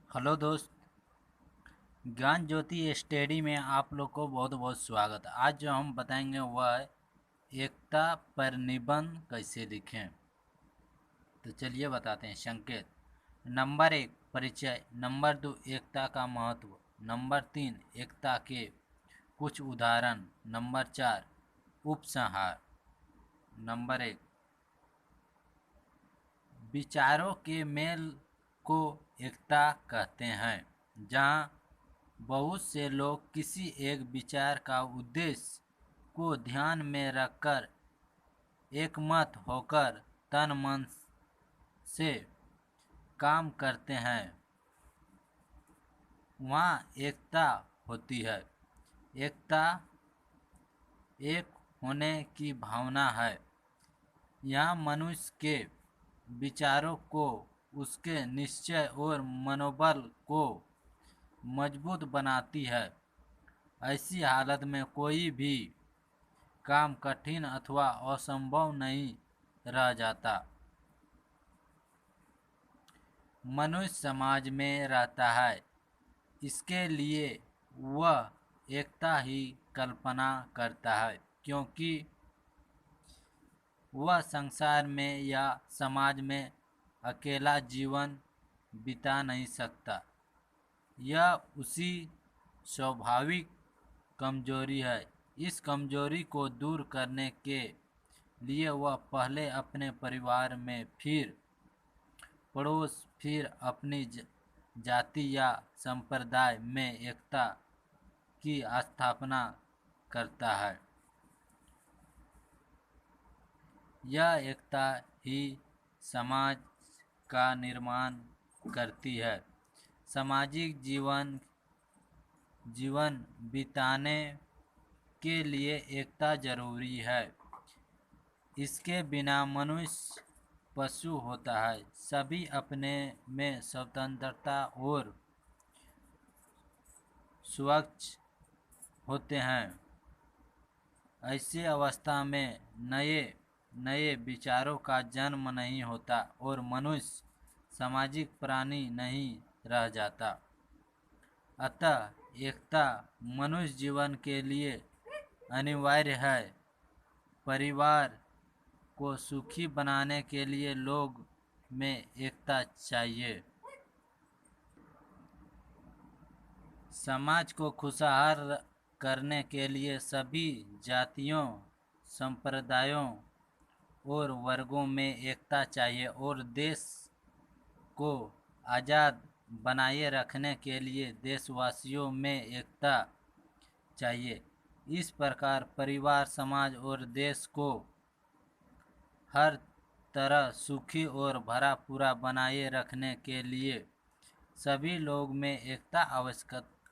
Hello दोस्त। ज्ञान ज्योति study में आप लोग को बहुत बहुत स्वागत। आज जो हम बताएंगे वह है एकता पर निबंध कैसे लिखें। तो चलिए बताते हैं। संकेत। नंबर 1 परिचय। नंबर 2 एकता का महत्व। नंबर 3 एकता के कुछ उदाहरण। नंबर 4 उपसंहार। नंबर 1 विचारों के मेल को एकता कहते हैं। जहाँ बहुत से लोग किसी एक विचार का उद्देश्य को ध्यान में रखकर एकमत होकर तन मन से काम करते हैं, वहाँ एकता होती है। एकता एक होने की भावना है। यह मनुष्य के विचारों को, उसके निश्चय और मनोबल को मजबूत बनाती है। ऐसी हालत में कोई भी काम कठिन अथवा असंभव नहीं रह जाता। मनुष्य समाज में रहता है, इसके लिए वह एकता ही कल्पना करता है, क्योंकि वह संसार में या समाज में अकेला जीवन बिता नहीं सकता। यह उसी स्वाभाविक कमजोरी है। इस कमजोरी को दूर करने के लिए वह पहले अपने परिवार में, फिर पड़ोस, फिर अपनी जाति या संप्रदाय में एकता की स्थापना करता है। यह एकता ही समाज का निर्माण करती है। सामाजिक जीवन बिताने के लिए एकता जरूरी है। इसके बिना मनुष्य पशु होता है। सभी अपने में स्वतंत्रता और स्वच्छ होते हैं। ऐसी अवस्था में नए नए विचारों का जन्म नहीं होता और मनुष्य सामाजिक प्राणी नहीं रह जाता। अतः एकता मनुष्य जीवन के लिए अनिवार्य है। परिवार को सुखी बनाने के लिए लोग में एकता चाहिए। समाज को खुशहाल करने के लिए सभी जातियों, संप्रदायों और वर्गों में एकता चाहिए और देश को आज़ाद बनाए रखने के लिए देशवासियों में एकता चाहिए। इस प्रकार परिवार, समाज और देश को हर तरह सुखी और भरा पूरा बनाए रखने के लिए सभी लोग में एकता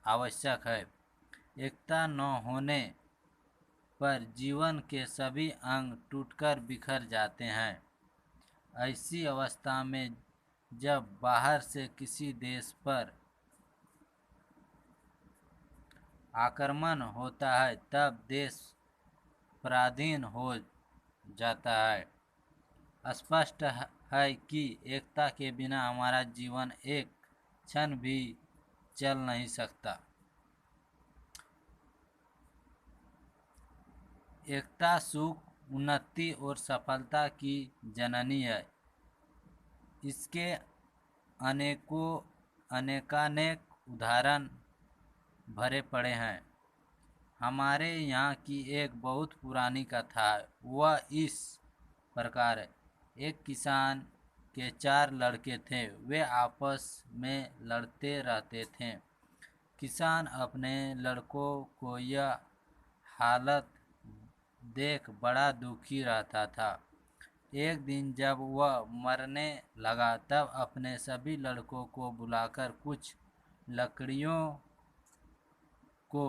आवश्यक है। एकता न होने पर जीवन के सभी अंग टूटकर बिखर जाते हैं। ऐसी अवस्था में जब बाहर से किसी देश पर आक्रमण होता है, तब देश पराधीन हो जाता है। स्पष्ट है कि एकता के बिना हमारा जीवन एक क्षण भी चल नहीं सकता। एकता सुख, उन्नति और सफलता की जननी है। इसके अनेकानेक उदाहरण भरे पड़े हैं। हमारे यहाँ की एक बहुत पुरानी कथा है। वह इस प्रकार है। एक किसान के 4 लड़के थे। वे आपस में लड़ते रहते थे। किसान अपने लड़कों को यह हालत देख बड़ा दुखी रहता था। एक दिन जब वह मरने लगा, तब अपने सभी लड़कों को बुलाकर कुछ लकड़ियों को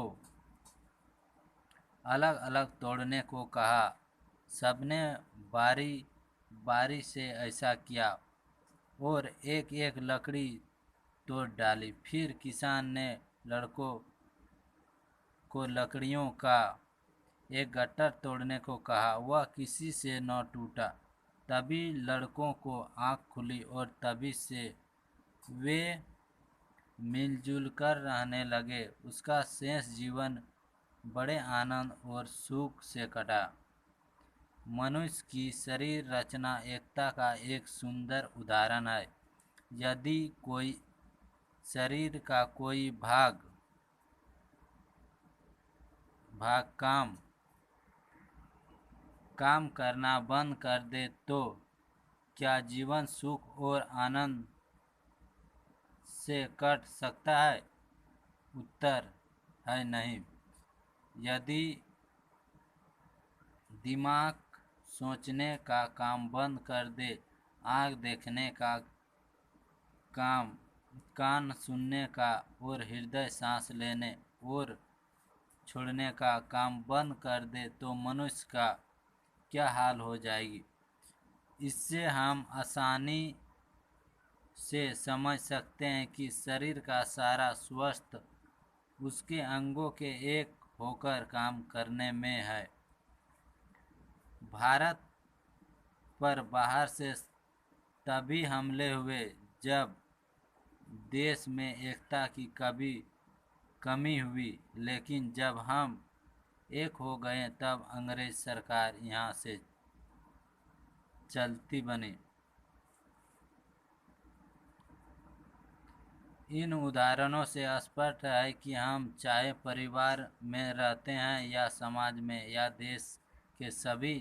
अलग अलग तोड़ने को कहा। सबने बारी बारी से ऐसा किया और एक एक लकड़ी तोड़ डाली। फिर किसान ने लड़कों को लकड़ियों का एक गट्ठर तोड़ने को कहा। वह किसी से न टूटा। तभी लड़कों को आँख खुली और तभी से वे मिलजुल कर रहने लगे, उसका शेष जीवन बड़े आनंद और सुख से कटा। मनुष्य की शरीर रचना एकता का एक सुंदर उदाहरण है। यदि कोई शरीर का कोई भाग काम करना बंद कर दे तो क्या जीवन सुख और आनंद से कट सकता है? उत्तर है नहीं। यदि दिमाग सोचने का काम बंद कर दे, आँख देखने का काम, कान सुनने का और हृदय सांस लेने और छोड़ने का काम बंद कर दे तो मनुष्य का क्या हाल हो जाएगी। इससे हम आसानी से समझ सकते हैं कि शरीर का सारा स्वस्थ उसके अंगों के एक होकर काम करने में है। भारत पर बाहर से तभी हमले हुए जब देश में एकता की कमी हुई, लेकिन जब हम एक हो गए तब अंग्रेज सरकार यहाँ से चलती बनी। इन उदाहरणों से स्पष्ट है कि हम चाहे परिवार में रहते हैं या समाज में या देश के सभी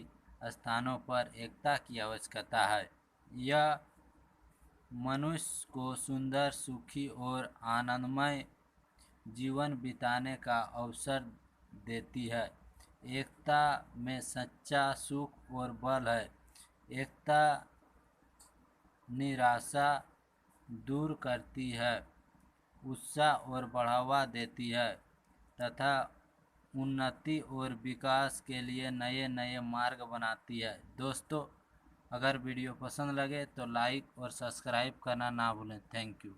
स्थानों पर एकता की आवश्यकता है। यह मनुष्य को सुंदर, सुखी और आनंदमय जीवन बिताने का अवसर देती है। एकता में सच्चा सुख और बल है। एकता निराशा दूर करती है, उत्साह और बढ़ावा देती है तथा उन्नति और विकास के लिए नए नए मार्ग बनाती है। दोस्तों, अगर वीडियो पसंद लगे तो लाइक और सब्सक्राइब करना ना भूलें। Thank you.